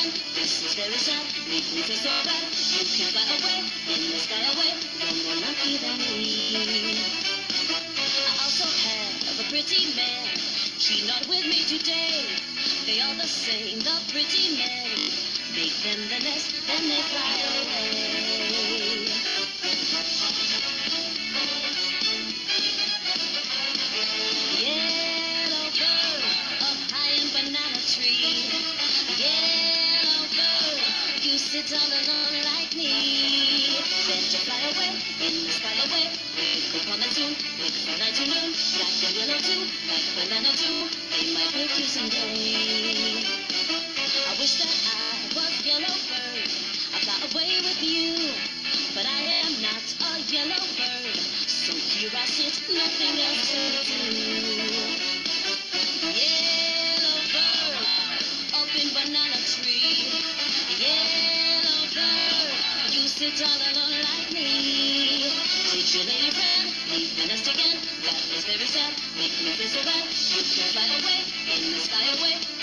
again. This is very sad, make me feel so bad. You can fly away, in the sky away. You're more lucky than me. I also have a pretty man. She not with me today. They are the same, the pretty men. Make them the nest, then they fly away. Yellow bird up high in banana tree. Yellow bird, you sit all alone like me. Then you fly away, in the sky away. It could come soon, it from night to noon. Black and yellow too, like banana too. They might pick you someday. I wish that I was yellow bird. I'd fly away with you, but I am not a yellow bird. So here I sit, nothing else to do. Yellow bird, up in banana tree. Yellow bird, you sit all alone like me. Did your lady friend leave the nest again? That is very sad, make me feel so bad. You can fly away, in the sky away.